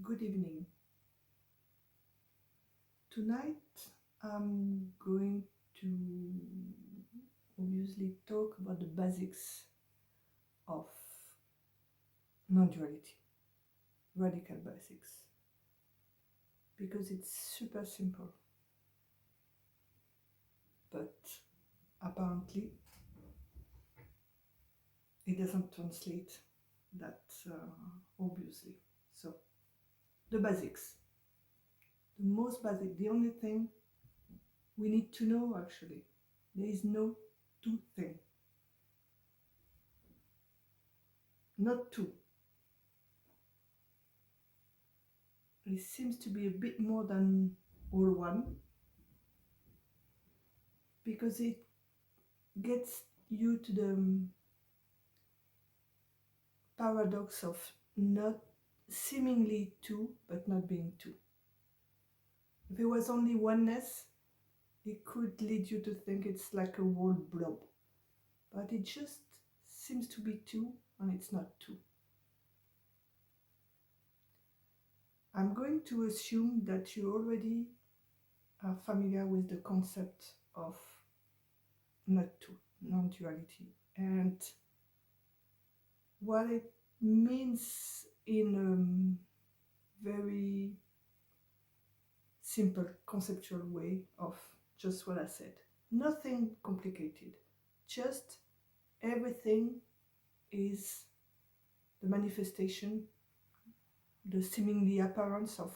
Good evening. Tonight I'm going to obviously talk about the basics of non-duality, radical basics, because it's super simple, but apparently it doesn't translate that obviously. So the basics, the most basic, the only thing we need to know, actually, there is no two thing, not two. It seems to be a bit more than all one, because it gets you to the paradox of not seemingly two but not being two. If it was only oneness, it could lead you to think it's like a whole blob, but it just seems to be two and it's not two. I'm going to assume that you already are familiar with the concept of not two, non-duality, and what it means in a very simple conceptual way of just what I said. Nothing complicated, just everything is the manifestation, the seemingly appearance of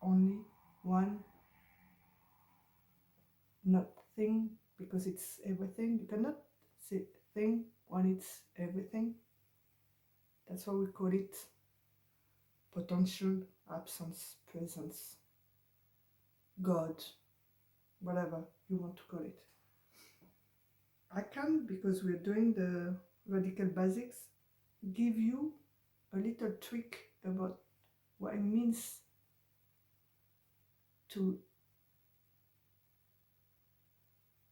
only one, not thing, because it's everything. You cannot say thing when it's everything. That's why we call it potential, absence, presence, God, whatever you want to call it. I can, because we're doing the radical basics, give you a little trick about what it means to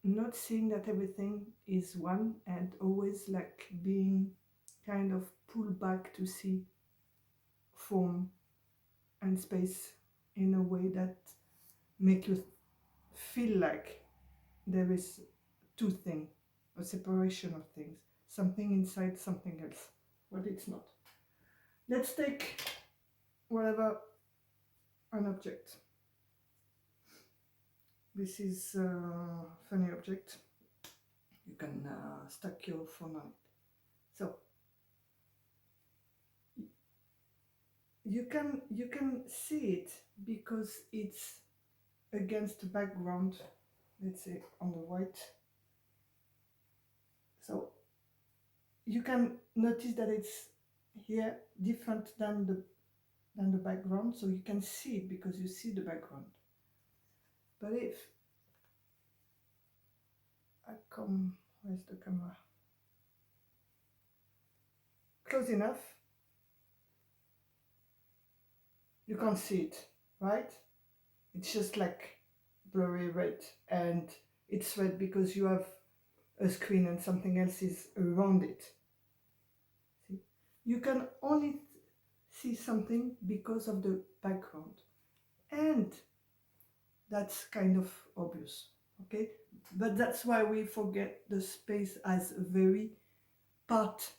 not seeing that everything is one and always like being kind of pulled back to see form and space in a way that make you feel like there is two things, a separation of things, something inside something else, but it's not. Let's take whatever, an object. This is a funny object. You can stack your phone on it. So you can see it because it's against the background, let's say on the white. So you can notice that it's here different than the background, so you can see it because you see the background. But if I come, where's the camera? Close enough, you can't see it, right? It's just like blurry red, and it's red because you have a screen and something else is around it. See? You can only see something because of the background, and that's kind of obvious, okay? But that's why we forget the space as a very part,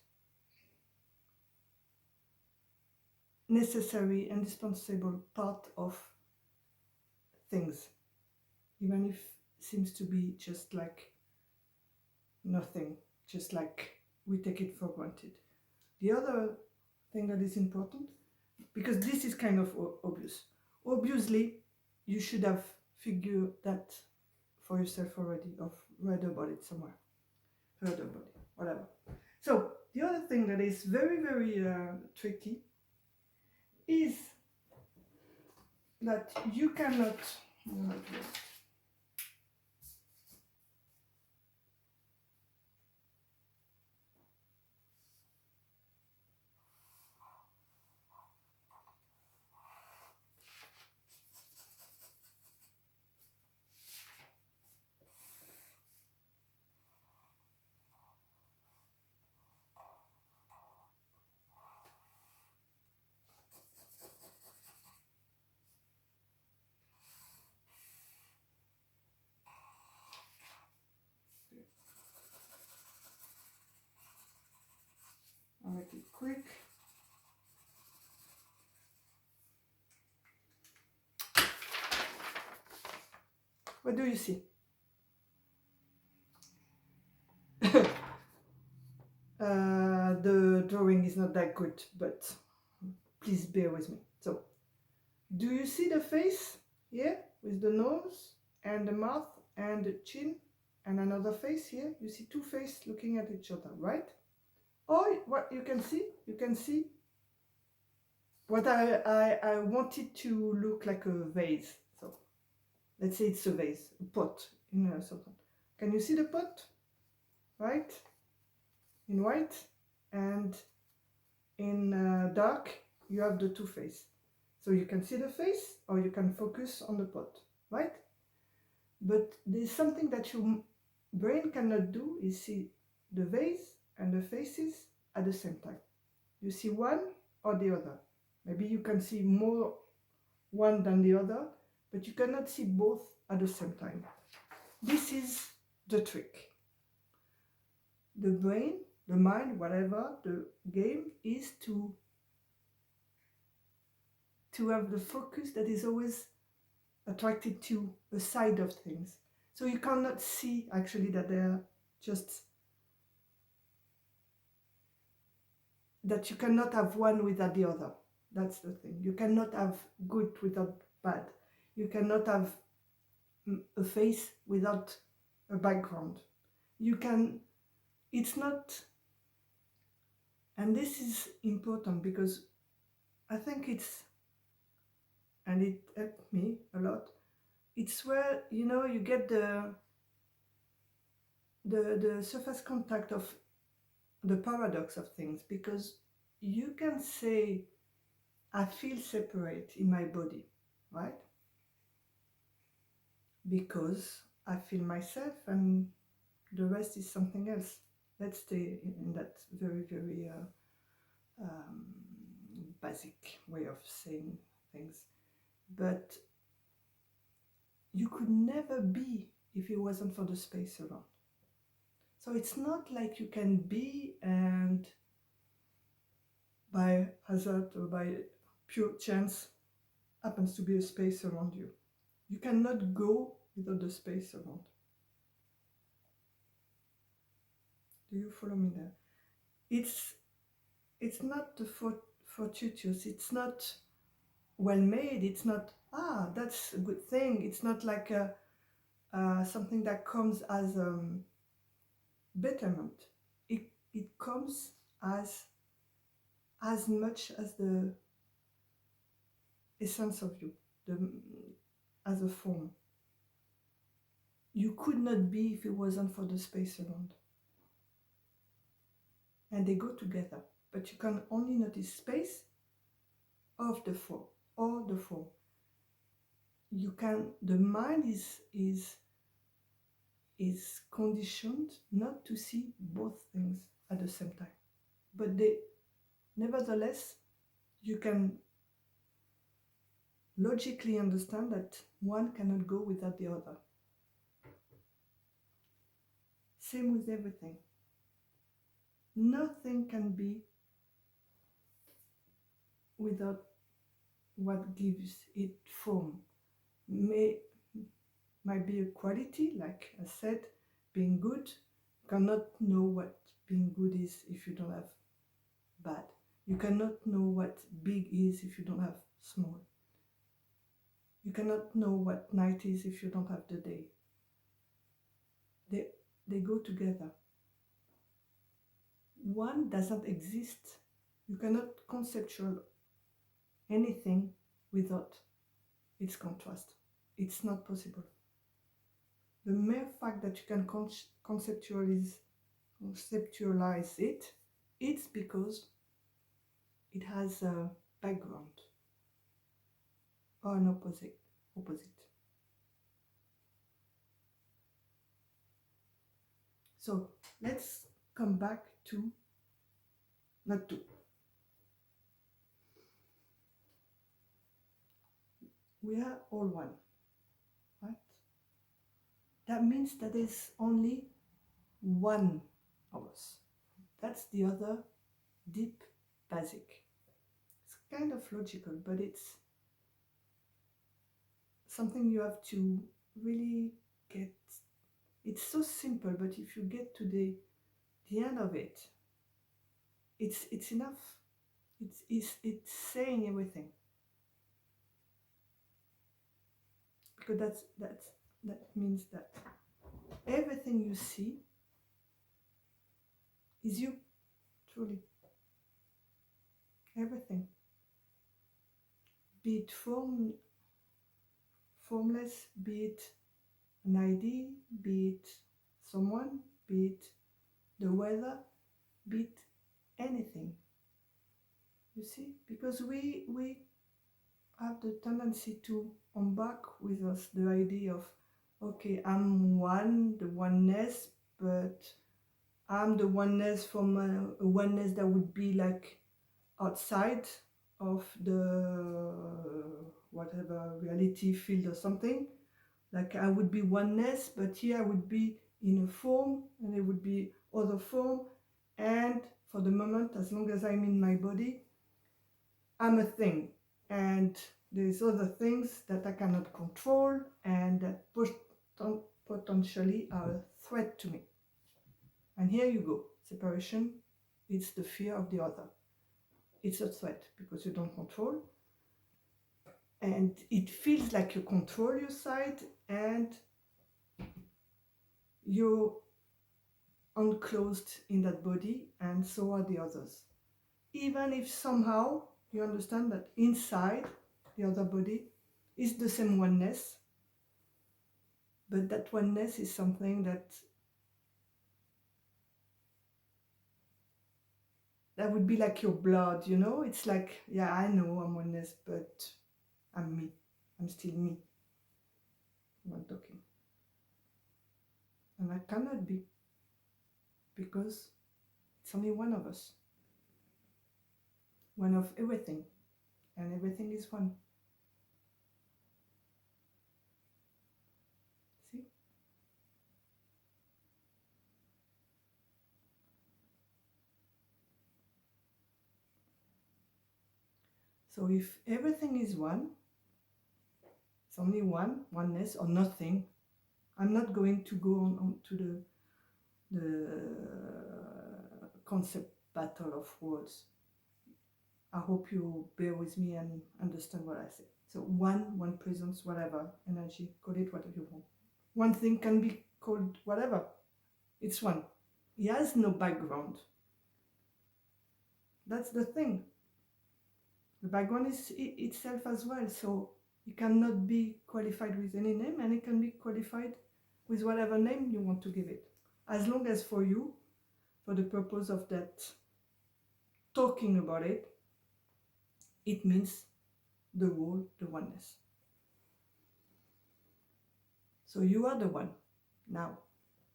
necessary, indispensable part of things, even if it seems to be just like nothing, just like we take it for granted. The other thing that is important, because this is kind of obvious, obviously you should have figured that for yourself already, or read about it somewhere, heard about it, whatever. So the other thing that is very, very tricky is that you cannot, quick. What do you see? The drawing is not that good, but please bear with me. So, do you see the face here with the nose and the mouth and the chin and another face here? You see two faces looking at each other, right? Or what you can see what I wanted to look like a vase. So let's say it's a vase, a pot in something. Can you see the pot? Right? In white and in dark you have the two faces. So you can see the face or you can focus on the pot, right? But there's something that your brain cannot do is see the vase and the faces at the same time. You see one or the other. Maybe you can see more one than the other, but you cannot see both at the same time. This is the trick. The brain, the mind, whatever, the game is to have the focus that is always attracted to a side of things. So you cannot see actually that they're just, that you cannot have one without the other. That's the thing. You cannot have good without bad. You cannot have a face without a background. You can, it's not, and this is important because I think it's, and it helped me a lot, it's where, you know, you get the surface contact of the paradox of things, because you can say, I feel separate in my body, right? Because I feel myself and the rest is something else. Let's stay in that very, very basic way of saying things. But you could never be if it wasn't for the space around. So it's not like you can be and by hazard or by pure chance happens to be a space around you. You cannot go without the space around. Do you follow me there? It's not fortuitous, it's not well made, it's not, that's a good thing. It's not like something that comes as betterment. It comes as much as the essence of you, as a form. You could not be if it wasn't for the space around. And they go together, but you can only notice space of the form or the form. You can, the mind is conditioned not to see both things at the same time. But they, nevertheless, you can logically understand that one cannot go without the other. Same with everything. Nothing can be without what gives it form. Might be a quality, like I said, being good. You cannot know what being good is if you don't have bad. You cannot know what big is if you don't have small. You cannot know what night is if you don't have the day. They go together. One doesn't exist. You cannot conceptualize anything without its contrast. It's not possible. The mere fact that you can conceptualize it, it's because it has a background or an opposite. So let's come back to not two. We are all one, right? That means that there's only one of us. That's the other deep basic. It's kind of logical, but it's something you have to really get. It's so simple, but if you get to the end of it, it's enough. It's saying everything, because that means that everything you see is you, truly. Everything, be it formless, be it an idea, be it someone, be it the weather, be it anything. You see, because we have the tendency to embark with us the idea of, okay, I'm one, the oneness, but I'm the oneness from a oneness that would be like outside of the whatever reality field or something. Like I would be oneness, but here I would be in a form, and it would be other form, and for the moment, as long as I'm in my body, I'm a thing, and there's other things that I cannot control and that potentially are a threat to me. And here you go, separation, it's the fear of the other. It's a threat because you don't control, and it feels like you control your side and you're unclosed in that body, and so are the others. Even if somehow you understand that inside the other body is the same oneness, but that oneness is something that would be like your blood, you know? It's like, yeah, I know I'm oneness, but I'm me. I'm still me. I'm not talking. And I cannot be, because it's only one of us. One of everything. And everything is one. See? So if everything is one, it's only one, oneness or nothing. I'm not going to go on to the concept battle of words. I hope you bear with me and understand what I say. So one presence, whatever, energy, call it whatever you want. One thing can be called whatever. It's one. He has no background. That's the thing. The background is itself as well, so it cannot be qualified with any name, and it can be qualified with whatever name you want to give it. As long as for you, for the purpose of that talking about it, it means the whole, the oneness. So you are the one now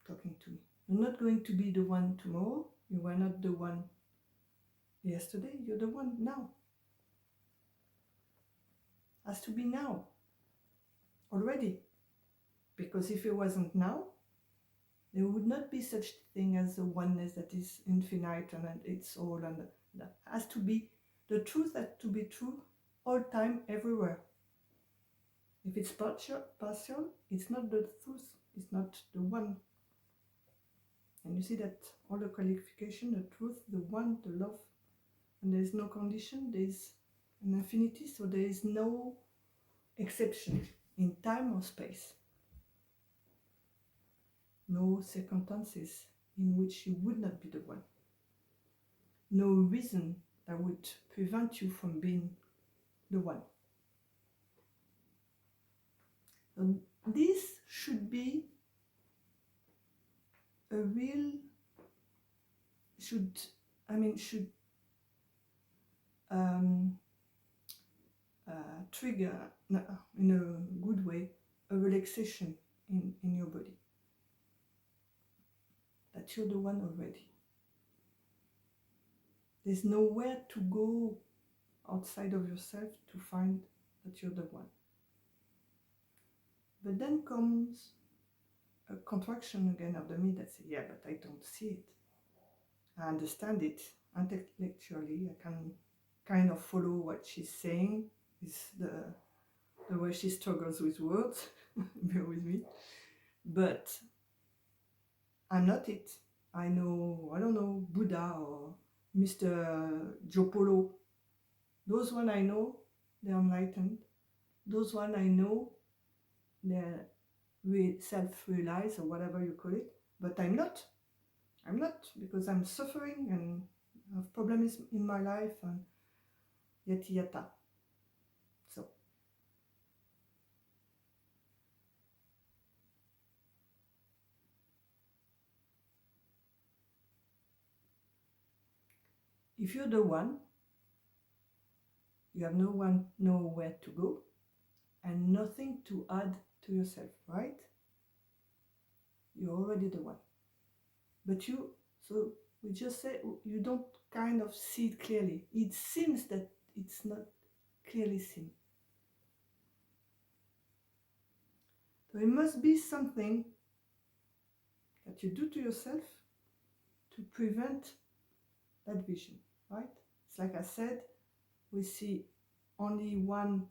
talking to me. You're not going to be the one tomorrow. You were not the one yesterday. You're the one now. Has to be now. Already. Because if it wasn't now, there would not be such thing as a oneness that is infinite and it's all, and that has to be the truth, has to be true all time, everywhere. If it's partial, it's not the truth, it's not the one. And you see that all the qualification, the truth, the one, the love, and there is no condition, there is an infinity, so there is no exception in time or space. No circumstances in which you would not be the one. No reason that would prevent you from being the one. And this should be a real, should trigger, in a good way, a relaxation in your body. That you're the one already. There's nowhere to go outside of yourself to find that you're the one. But then comes a contraction again of the me that says, yeah, but I don't see it. I understand it. intellectually. I can kind of follow what she's saying. It's the way she struggles with words. Bear with me. But I'm not it. I don't know, Buddha or Mr. Jopolo. Those one I know, they're enlightened. Those one I know, they're self-realized or whatever you call it. But I'm not. I'm not, because I'm suffering and have problems in my life and yata yata. So if you're the one, you have no one nowhere to go and nothing to add to yourself, right? You're already the one. But so we just say you don't kind of see it clearly. It seems that it's not clearly seen. So it must be something that you do to yourself to prevent that vision, right? It's like I said, we see only one,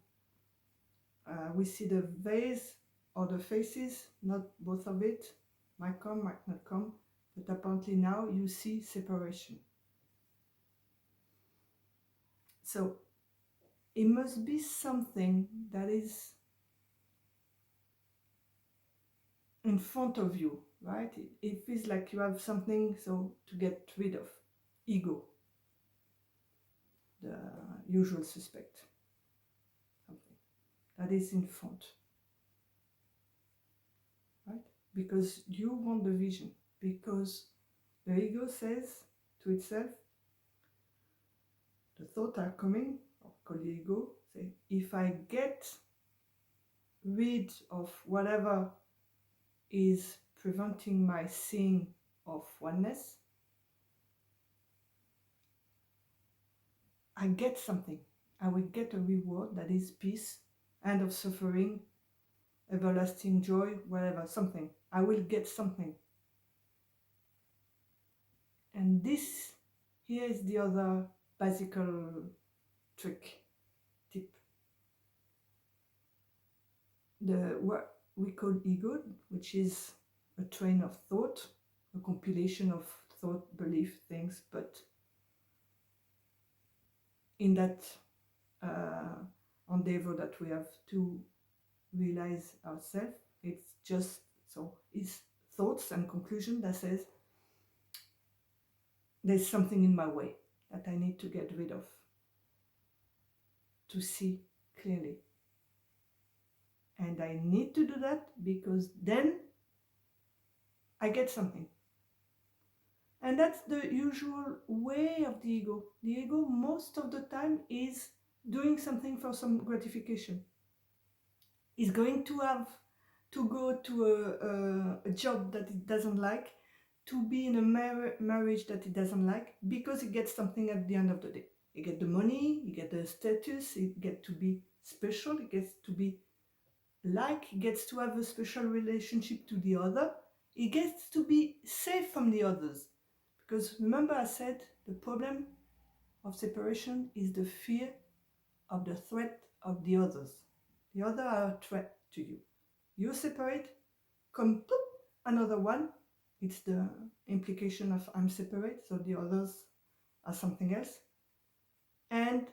we see the vase or the faces, not both of it. Might come, might not come, but apparently now you see separation. So it must be something that is in front of you, right? It feels like you have something so to get rid of. Ego, the usual suspect, something that is in front, right? Because you want the vision, because the ego says to itself, the thoughts are coming, or call the ego, say, if I get rid of whatever is preventing my seeing of oneness, I get something. I will get a reward that is peace, end of suffering, everlasting joy, whatever, something. I will get something. And this, here is the other bicycle trick, tip. What we call ego, which is a train of thought, a compilation of thought, belief, things, but in that endeavor that we have to realize ourselves, it's just, so it's thoughts and conclusion that says, there's something in my way that I need to get rid of, to see clearly. And I need to do that because then I get something. And that's the usual way of the ego. The ego most of the time is doing something for some gratification. Is going to have to go to a job that it doesn't like, to be in a marriage that it doesn't like, because it gets something at the end of the day. You get the money, you get the status, it gets to be special, it gets to be like, it gets to have a special relationship to the other, it gets to be safe from the others. Because remember I said the problem of separation is the fear of the threat of the others. The other are a threat to you. You separate, come poof, another one. It's the implication of I'm separate, so the others are something else. And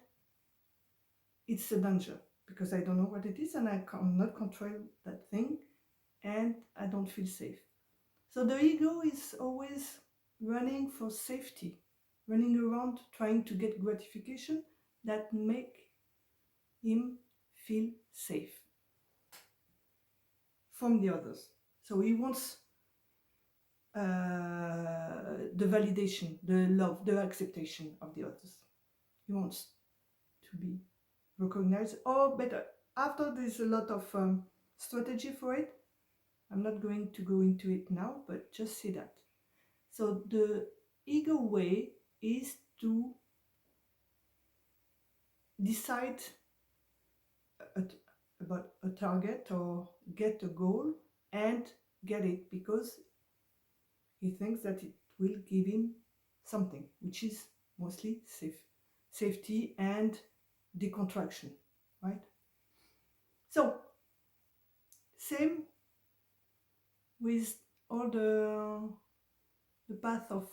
it's a danger because I don't know what it is and I cannot control that thing and I don't feel safe. So the ego is always running for safety, running around trying to get gratification that make him feel safe from the others. So he wants the validation, the love, the acceptation of the others. He wants to be recognized, or better, after there's a lot of strategy for it. I'm not going to go into it now, but just see that. So the ego way is to decide about a target or get a goal and get it because he thinks that it will give him something, which is mostly safety and decontraction, right? So, same with all the path of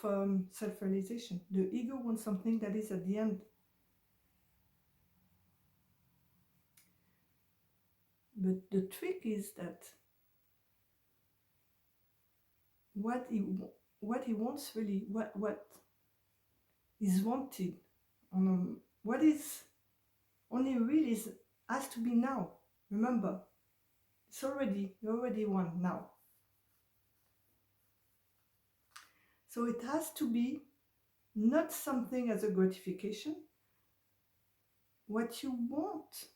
self-realization. The ego wants something that is at the end. But the trick is that what he wants really, what is wanted, what is only real is has to be now. Remember, you already won now. So it has to be not something as a gratification. What you want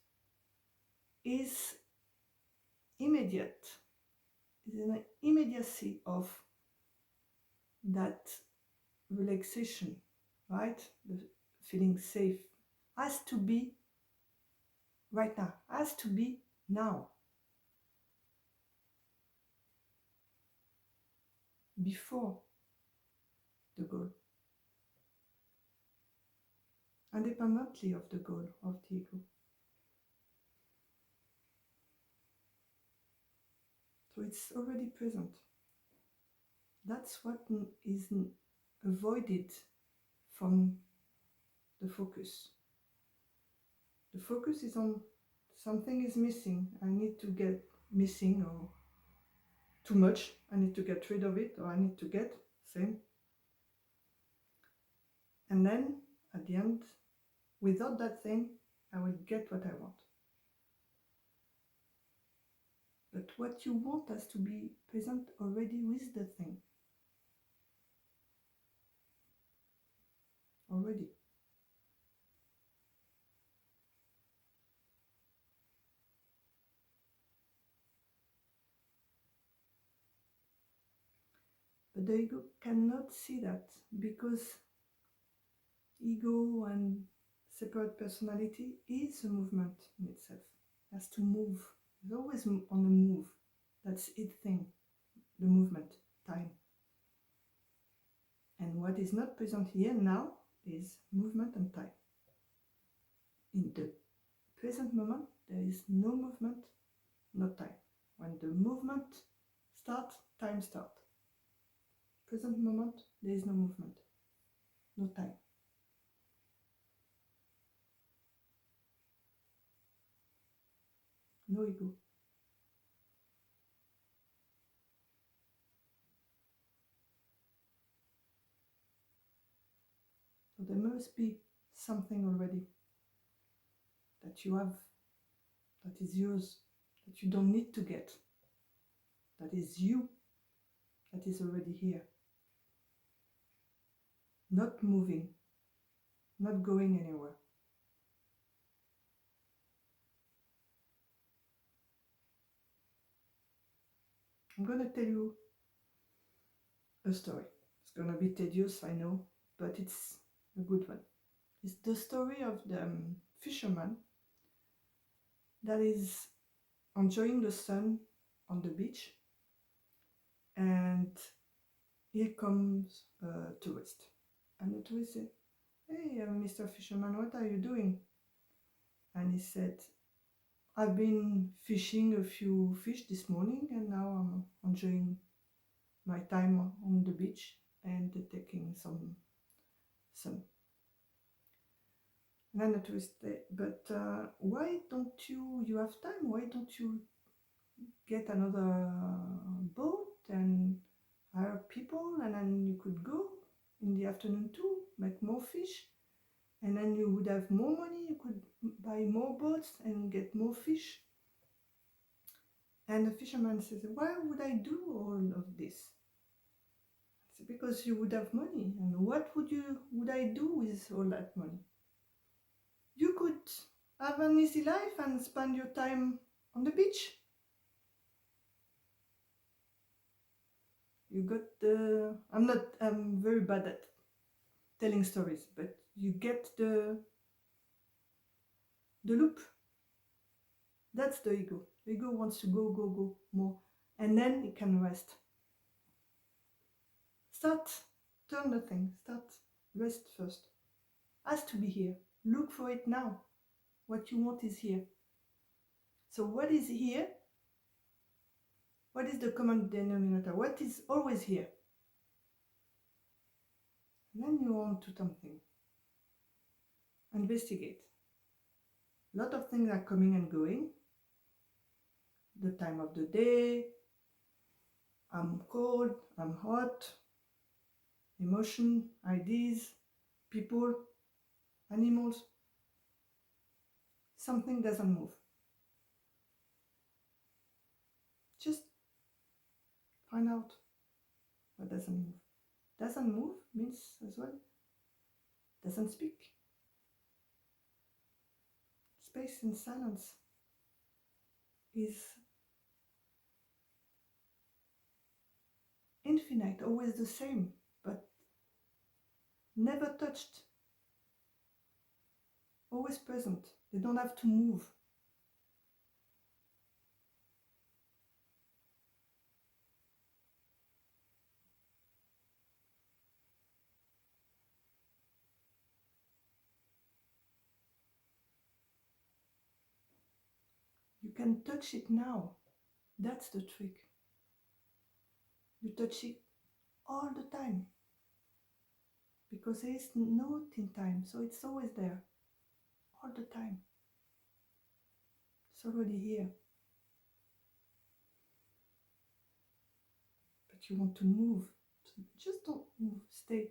is immediate, is an immediacy of that relaxation, right? The feeling safe has to be right now, has to be now, before the goal, independently of the goal of the ego. So it's already present. That's what is avoided from the focus. The focus is on something is missing. I need to get missing, or too much. I need to get rid of it, or I need to get same. And then at the end, without that thing, I will get what I want. But what you want has to be present already with the thing. Already. But the ego cannot see that, because ego and separate personality is a movement in itself. It has to move. It's always on the move. That's its thing, the movement, time. And what is not present here now is movement and time. In the present moment, there is no movement, no time. When the movement starts, time starts. Present moment, there is no movement, no time. No ego. So there must be something already that you have, that is yours, that you don't need to get, that is you, that is already here. Not moving, not going anywhere. I'm going to tell you a story. It's going to be tedious, I know, but it's a good one. It's the story of the fisherman that is enjoying the sun on the beach, and here comes a tourist. And the tourist said, "Hey, Mr. Fisherman, what are you doing?" And he said, "I've been fishing a few fish this morning, and now I'm enjoying my time on the beach and taking some sun." And then the tourist said, "But why don't you have time? Why don't you get another boat and hire people, and then you could go in the afternoon too, make more fish, and then you would have more money, you could buy more boats and get more fish." And the fisherman says, "Why would I do all of this?" I said, "Because you would have money, and what would I do with all that money? You could have an easy life and spend your time on the beach. You got the..." I'm very bad at telling stories, but you get the loop. That's the ego. The ego wants to go more, and then it can rest. Turn the thing, rest first. has to be here. Look for it now. What you want is here. So what is here? What is the common denominator? What is always here? And then you want to something. Investigate. A lot of things are coming and going. The time of the day, I'm cold, I'm hot, emotion, ideas, people, animals. Something doesn't move. Just find out what doesn't move. Doesn't move means as well doesn't speak. Space and silence is infinite, always the same, but never touched, always present. They don't have to move. You can touch it now. That's the trick. You touch it all the time because there is no in time, so it's always there, all the time. It's already here. But you want to move. So just don't move, stay.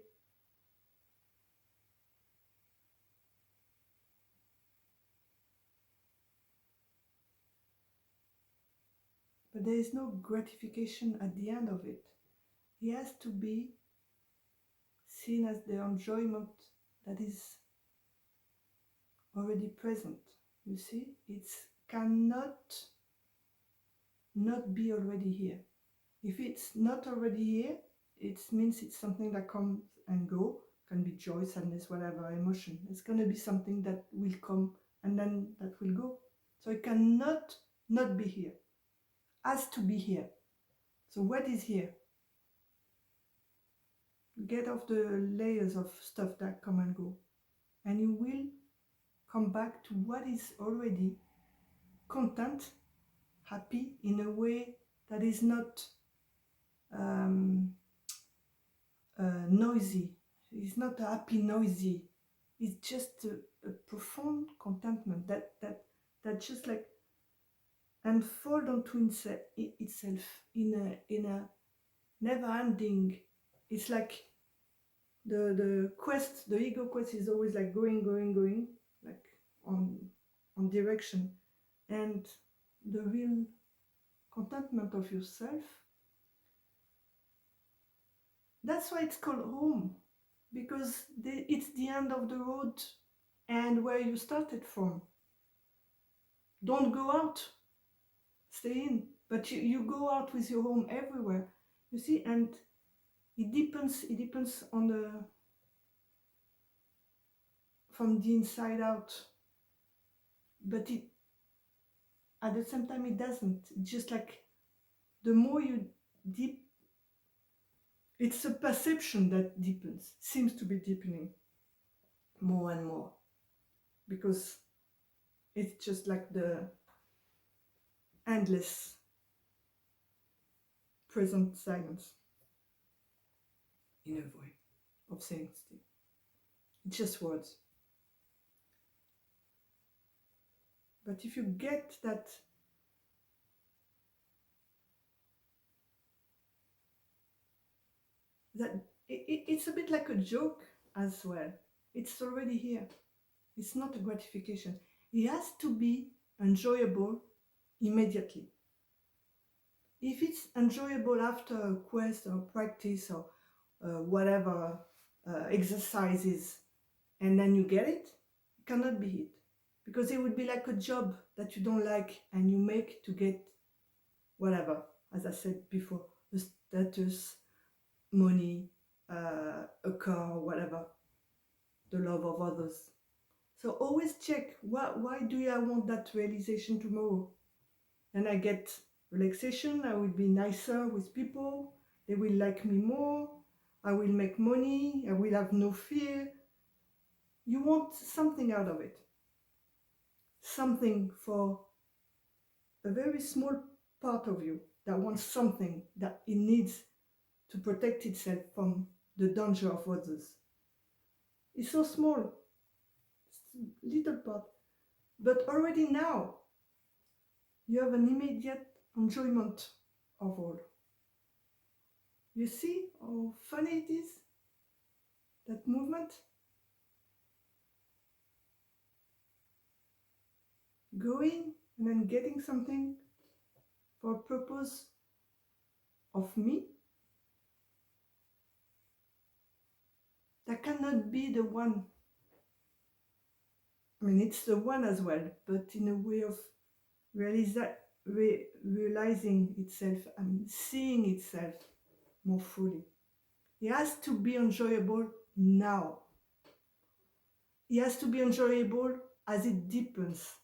But there is no gratification at the end of it. It has to be seen as the enjoyment that is already present. You see, it cannot not be already here. If it's not already here, it means it's something that comes and go. Can be joy, sadness, whatever, emotion. It's going to be something that will come and then that will go. So it cannot not be here. Has to be here. So what is here? Get off the layers of stuff that come and go, and you will come back to what is already content, happy in a way that is not noisy. It's not happy noisy. It's just a profound contentment that just like unfold onto itself in a never-ending. It's like the quest, the ego quest is always like going, like on direction, and the real contentment of yourself. That's why it's called home, because it's the end of the road and where you started from. Don't go out, stay in, but you go out with your home everywhere, you see. And it depends on the from the inside out, but it at the same time it doesn't. It's just like the more you deep, it's a perception that deepens, seems to be deepening more and more, because it's just like the endless present silence in a way of saying still. It's just words. But if you get that it's a bit like a joke as well. It's already here. It's not a gratification. It has to be enjoyable immediately. If it's enjoyable after a quest or practice or whatever exercises, and then you get it, it cannot be it. Because it would be like a job that you don't like and you make to get whatever, as I said before, a status, money, a car, whatever, the love of others. So always check, why do I want that realization tomorrow? And I get relaxation, I will be nicer with people, they will like me more, I will make money, I will have no fear. You want something out of it. Something for a very small part of you that wants something that it needs to protect itself from the danger of others. It's so small, it's a little part, but already now you have an immediate enjoyment of all. You see how funny it is, that movement? Going and then getting something for a purpose of me that cannot be the one. I mean, it's the one as well, but in a way of realizing itself and seeing itself more fully. It has to be enjoyable now. It has to be enjoyable as it deepens.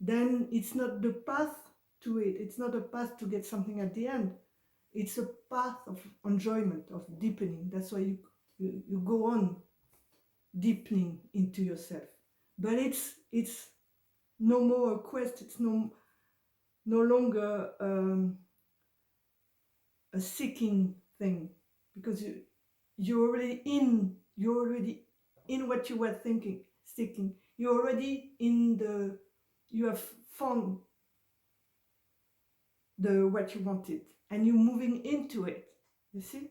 Then it's not the path to it. It's not a path to get something at the end. It's a path of enjoyment, of deepening. That's why you go on deepening into yourself. But it's no more a quest. It's no longer a seeking thing, because you're already in what you were seeking. You're already you have found what you wanted, and you're moving into it. You see,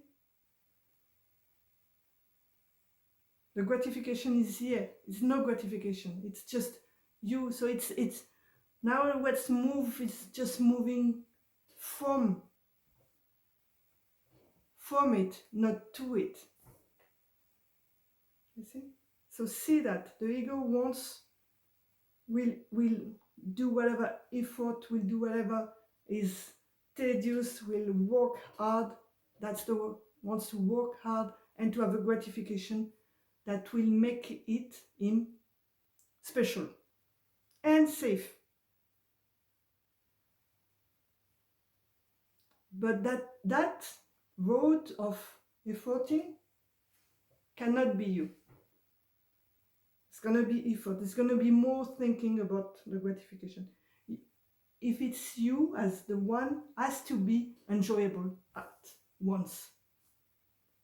the gratification is here. It's no gratification. It's just you. So it's now what's move is just moving from it, not to it. You see? So see that the ego will do whatever effort, will do whatever is tedious, will work hard. That's the word. Wants to work hard and to have a gratification that will make him special and safe. But that road of efforting cannot be you. It's going to be effort. It's going to be more thinking about the gratification. If it's you as the one, has to be enjoyable at once.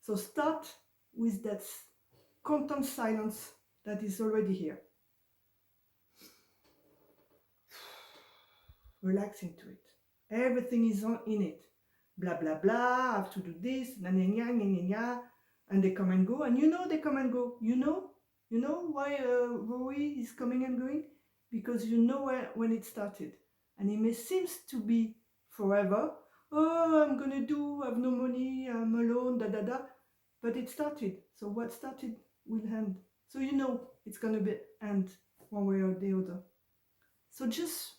So start with that content silence that is already here. Relax into it. Everything is in it. Blah, blah, blah, I have to do this, and they come and go. And they come and go. You know why Rory is coming and going? Because you know when it started. And it may seem to be forever. Oh, I'm going to do, I have no money, I'm alone, But it started. So what started will end. So it's going to be end one way or the other. So just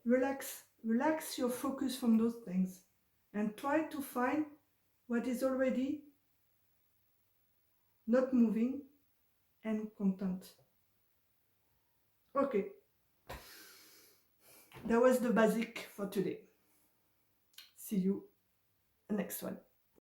relax your focus from those things and try to find what is already not moving and content. Okay, that was the basic for today. See you next one.